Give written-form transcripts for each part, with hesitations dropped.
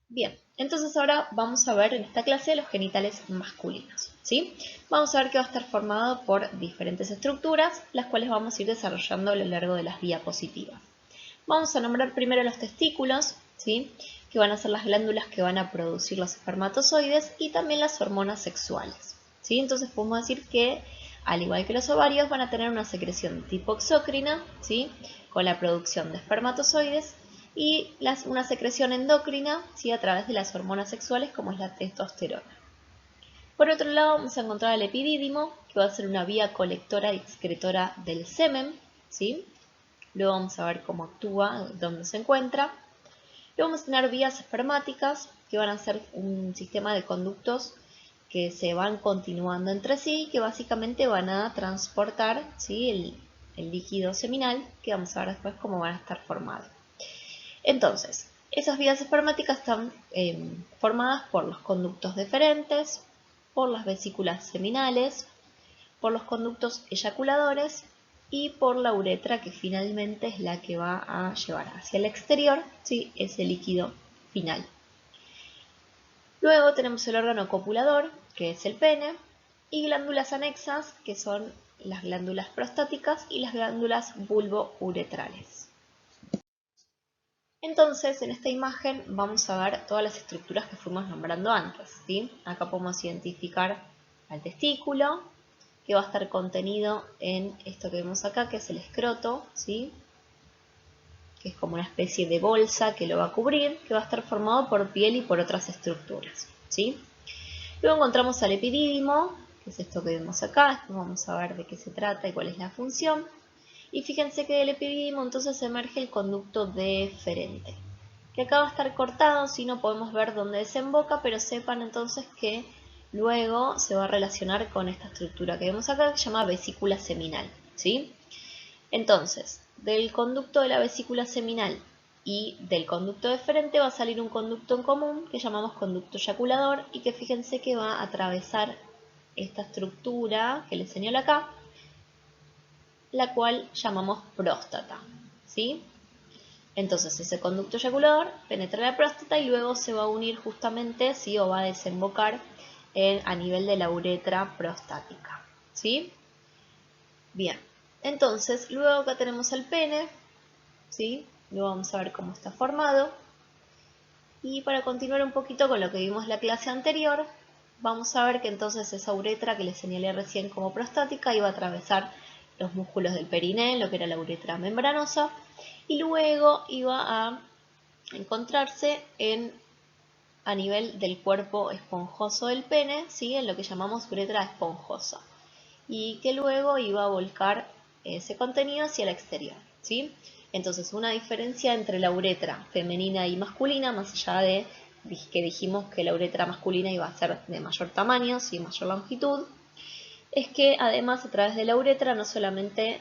Bien, entonces ahora vamos a ver en esta clase los genitales masculinos, ¿sí? Vamos a ver que va a estar formado por diferentes estructuras, las cuales vamos a ir desarrollando a lo largo de las diapositivas. Vamos a nombrar primero los testículos, ¿sí? Que van a ser las glándulas que van a producir los espermatozoides y también las hormonas sexuales, ¿sí? Entonces podemos decir que, al igual que los ovarios, van a tener una secreción tipo exócrina, ¿sí? Con la producción de espermatozoides y una secreción endocrina, ¿sí? A través de las hormonas sexuales como es la testosterona. Por otro lado vamos a encontrar el epidídimo, que va a ser una vía colectora y excretora del semen, ¿sí? Luego vamos a ver cómo actúa, dónde se encuentra. Luego vamos a tener vías espermáticas, que van a ser un sistema de conductos que se van continuando entre sí, que básicamente van a transportar, ¿sí? el líquido seminal, que vamos a ver después cómo van a estar formados. Entonces, esas vías espermáticas están formadas por los conductos deferentes, por las vesículas seminales, por los conductos eyaculadores y por la uretra, que finalmente es la que va a llevar hacia el exterior, ¿sí? Ese líquido final. Luego tenemos el órgano copulador, que es el pene, y glándulas anexas, que son las glándulas prostáticas y las glándulas bulbouretrales. Entonces, en esta imagen vamos a ver todas las estructuras que fuimos nombrando antes, ¿sí? Acá podemos identificar al testículo, que va a estar contenido en esto que vemos acá, que es el escroto, ¿sí? Que es como una especie de bolsa que lo va a cubrir, que va a estar formado por piel y por otras estructuras, ¿sí? Luego encontramos al epidídimo, que es esto que vemos acá. Después vamos a ver de qué se trata y cuál es la función. Y fíjense que del epidídimo entonces emerge el conducto deferente, que acá va a estar cortado, si no podemos ver dónde desemboca, pero sepan entonces que luego se va a relacionar con esta estructura que vemos acá, que se llama vesícula seminal, ¿sí? Entonces, del conducto de la vesícula seminal y del conducto deferente va a salir un conducto en común que llamamos conducto eyaculador y que fíjense que va a atravesar esta estructura que les señalo acá, la cual llamamos próstata, ¿sí? Entonces ese conducto eyaculador penetra la próstata y luego se va a unir justamente, ¿sí? O va a desembocar a nivel de la uretra prostática, ¿sí? Bien, entonces luego acá tenemos el pene, ¿sí? Luego vamos a ver cómo está formado. Y para continuar un poquito con lo que vimos en la clase anterior, vamos a ver que entonces esa uretra que les señalé recién como prostática iba a atravesar los músculos del periné, lo que era la uretra membranosa, y luego iba a encontrarse a nivel del cuerpo esponjoso del pene, ¿sí? En lo que llamamos uretra esponjosa, y que luego iba a volcar ese contenido hacia el exterior, ¿sí? Entonces, una diferencia entre la uretra femenina y masculina, más allá de que dijimos que la uretra masculina iba a ser de mayor tamaño, ¿sí? Mayor longitud, es que además a través de la uretra no solamente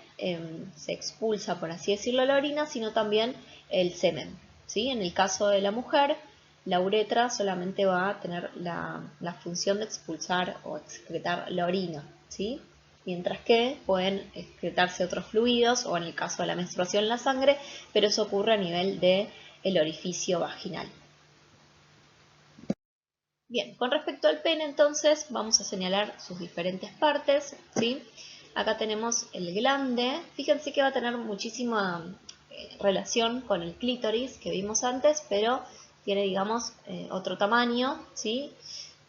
se expulsa, por así decirlo, la orina, sino también el semen, ¿sí? En el caso de la mujer, la uretra solamente va a tener la función de expulsar o excretar la orina, ¿sí? Mientras que pueden excretarse otros fluidos, o en el caso de la menstruación, la sangre, pero eso ocurre a nivel del orificio vaginal. Bien, con respecto al pene, entonces, vamos a señalar sus diferentes partes, ¿sí? Acá tenemos el glande. Fíjense que va a tener muchísima relación con el clítoris que vimos antes, pero tiene, digamos, otro tamaño, ¿sí?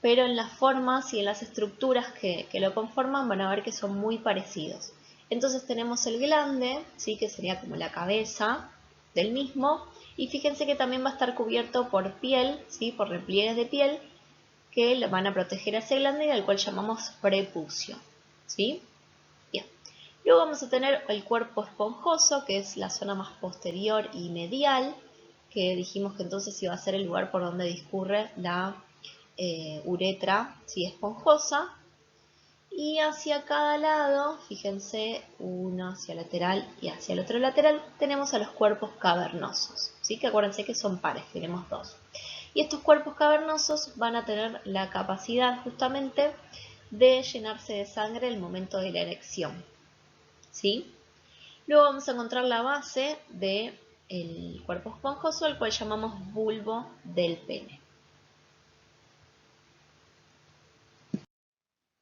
Pero en las formas y en las estructuras que lo conforman van a ver que son muy parecidos. Entonces tenemos el glande, ¿sí? Que sería como la cabeza del mismo, y fíjense que también va a estar cubierto por piel, ¿sí? Por repliegues de piel, que le van a proteger a ese glande y al cual llamamos prepucio, ¿sí? Bien. Luego vamos a tener el cuerpo esponjoso, que es la zona más posterior y medial, que dijimos que entonces iba a ser el lugar por donde discurre la uretra, ¿sí? Esponjosa. Y hacia cada lado, fíjense, uno hacia lateral y hacia el otro lateral, tenemos a los cuerpos cavernosos, ¿sí? Que acuérdense que son pares, tenemos dos. Y estos cuerpos cavernosos van a tener la capacidad justamente de llenarse de sangre el momento de la erección, ¿sí? Luego vamos a encontrar la base del cuerpo esponjoso, el cual llamamos bulbo del pene,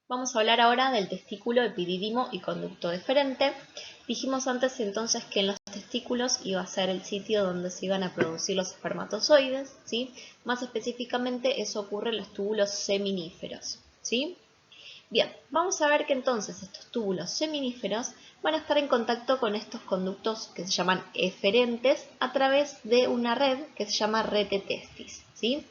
Vamos a hablar ahora del testículo, epidídimo y conducto deferente. Dijimos antes entonces que en los testículos iba a ser el sitio donde se iban a producir los espermatozoides, ¿sí? Más específicamente eso ocurre en los túbulos seminíferos, ¿sí? Bien, vamos a ver que entonces estos túbulos seminíferos van a estar en contacto con estos conductos que se llaman eferentes a través de una red que se llama rete testis, ¿sí?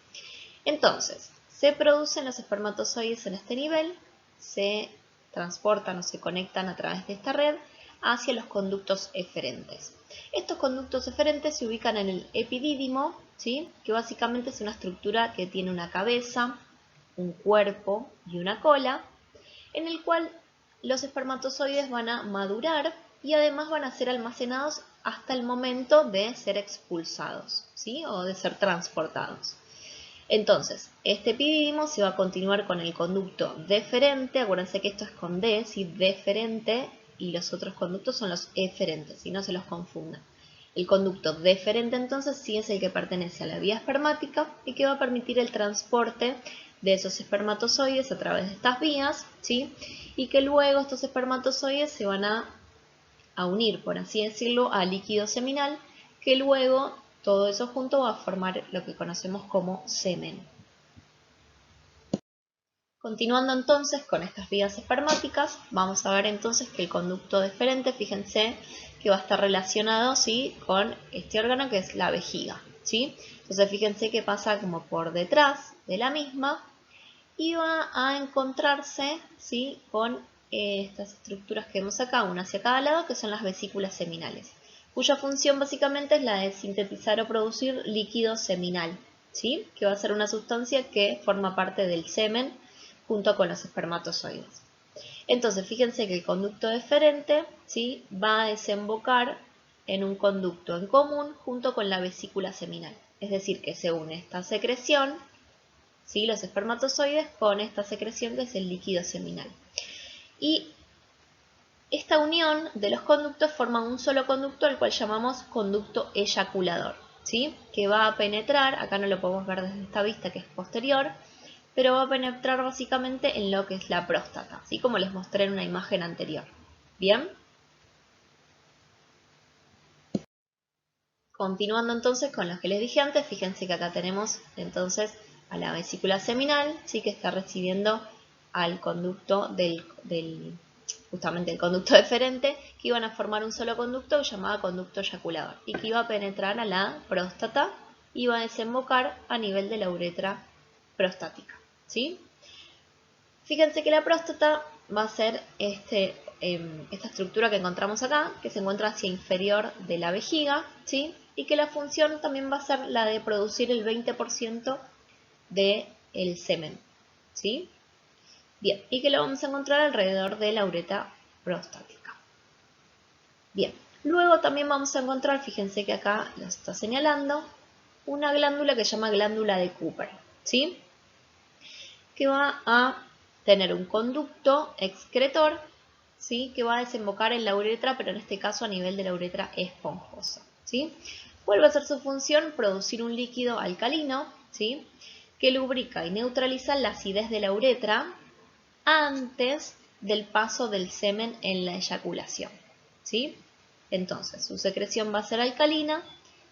Entonces, se producen los espermatozoides en este nivel, se transportan o se conectan a través de esta red hacia los conductos eferentes. Estos conductos eferentes se ubican en el epidídimo, ¿sí? Que básicamente es una estructura que tiene una cabeza, un cuerpo y una cola, en el cual los espermatozoides van a madurar y además van a ser almacenados hasta el momento de ser expulsados, ¿sí? O de ser transportados. Entonces, este epidídimo se va a continuar con el conducto deferente, acuérdense que esto es con D, ¿sí? Deferente, y los otros conductos son los eferentes, y no se los confundan. El conducto deferente entonces sí es el que pertenece a la vía espermática y que va a permitir el transporte de esos espermatozoides a través de estas vías, ¿sí? Y que luego estos espermatozoides se van a unir, por así decirlo, al líquido seminal, que luego todo eso junto va a formar lo que conocemos como semen. Continuando entonces con estas vías espermáticas, vamos a ver entonces que el conducto deferente, fíjense que va a estar relacionado, ¿sí? Con este órgano que es la vejiga, ¿sí? Entonces fíjense que pasa como por detrás de la misma y va a encontrarse, ¿sí? Con estas estructuras que vemos acá, una hacia cada lado, que son las vesículas seminales, cuya función básicamente es la de sintetizar o producir líquido seminal, ¿sí? Que va a ser una sustancia que forma parte del semen junto con los espermatozoides. Entonces, fíjense que el conducto deferente, ¿sí? Va a desembocar en un conducto en común junto con la vesícula seminal. Es decir, que se une esta secreción, ¿sí? Los espermatozoides con esta secreción que es el líquido seminal. Y esta unión de los conductos forma un solo conducto al cual llamamos conducto eyaculador, ¿sí? Que va a penetrar, acá no lo podemos ver desde esta vista que es posterior, pero va a penetrar básicamente en lo que es la próstata, así como les mostré en una imagen anterior. ¿Bien? Continuando entonces con lo que les dije antes, fíjense que acá tenemos entonces a la vesícula seminal, ¿sí? Que está recibiendo al conducto justamente el conducto deferente, que iban a formar un solo conducto llamado conducto eyaculador y que iba a penetrar a la próstata y iba a desembocar a nivel de la uretra prostática, ¿sí? Fíjense que la próstata va a ser esta estructura que encontramos acá, que se encuentra hacia inferior de la vejiga, ¿sí? Y que la función también va a ser la de producir el 20% del semen, ¿sí? Bien, y que lo vamos a encontrar alrededor de la uretra prostática. Bien, luego también vamos a encontrar, fíjense que acá lo está señalando, una glándula que se llama glándula de Cooper, ¿sí? Que va a tener un conducto excretor, ¿sí? Que va a desembocar en la uretra, pero en este caso a nivel de la uretra esponjosa, ¿sí? Vuelve a ser su función producir un líquido alcalino, ¿sí? Que lubrica y neutraliza la acidez de la uretra antes del paso del semen en la eyaculación, ¿sí? Entonces, su secreción va a ser alcalina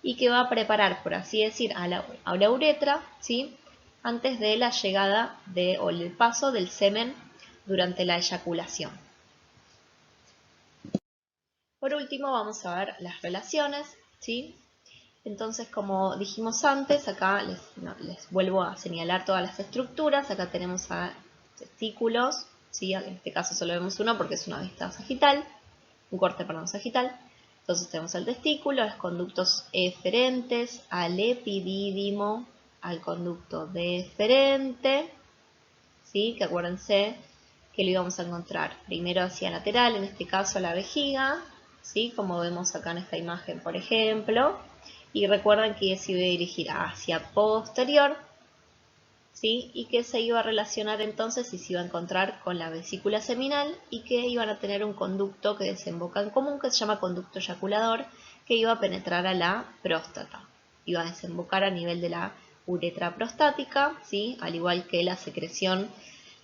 y que va a preparar, por así decir, a la uretra, ¿sí? Antes de la llegada o el paso del semen durante la eyaculación. Por último, vamos a ver las relaciones, ¿sí? Entonces, como dijimos antes, acá les vuelvo a señalar todas las estructuras. Acá tenemos a testículos, ¿sí? En este caso solo vemos uno porque es una vista sagital, un corte, perdón, sagital. Entonces tenemos el testículo, los conductos eferentes, al epidídimo, al conducto deferente, ¿sí? Que acuérdense que lo íbamos a encontrar primero hacia lateral, en este caso a la vejiga, ¿sí? Como vemos acá en esta imagen, por ejemplo. Y recuerden que se iba a dirigir hacia posterior, ¿sí? Y que se iba a relacionar entonces y se iba a encontrar con la vesícula seminal y que iban a tener un conducto que desemboca en común que se llama conducto eyaculador, que iba a penetrar a la próstata. Iba a desembocar a nivel de la uretra prostática, ¿sí? Al igual que la secreción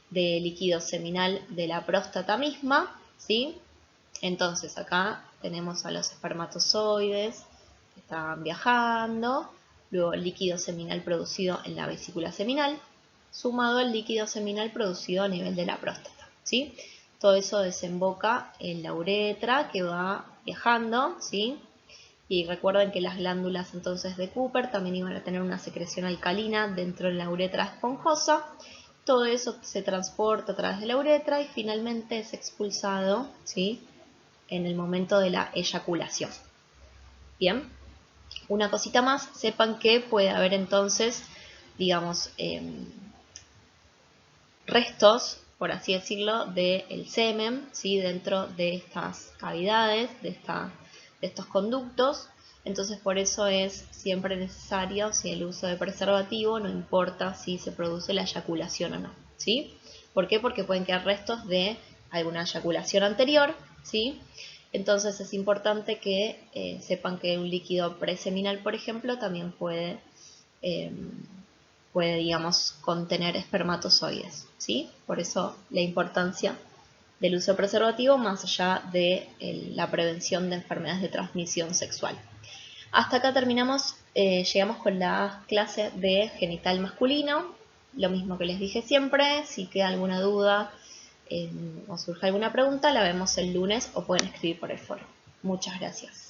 de líquido seminal de la próstata misma, ¿sí? Entonces acá tenemos a los espermatozoides que están viajando, luego el líquido seminal producido en la vesícula seminal, sumado al líquido seminal producido a nivel de la próstata, ¿sí? Todo eso desemboca en la uretra que va viajando, ¿sí? Y recuerden que las glándulas entonces de Cooper también iban a tener una secreción alcalina dentro de la uretra esponjosa. Todo eso se transporta a través de la uretra y finalmente es expulsado, ¿sí? En el momento de la eyaculación. Bien, una cosita más, sepan que puede haber entonces, digamos, restos, por así decirlo, del semen, ¿sí? Dentro de estas cavidades, de estos conductos. Entonces por eso es siempre necesario, si el uso de preservativo, no importa si se produce la eyaculación o no, ¿sí? ¿Por qué? Porque pueden quedar restos de alguna eyaculación anterior, ¿sí? Entonces es importante que sepan que un líquido preseminal, por ejemplo, también puede, digamos, contener espermatozoides, ¿sí? Por eso la importancia del uso de preservativo más allá de la prevención de enfermedades de transmisión sexual. Hasta acá terminamos, llegamos con la clase de genital masculino. Lo mismo que les dije siempre, si queda alguna duda o surge alguna pregunta, la vemos el lunes o pueden escribir por el foro. Muchas gracias.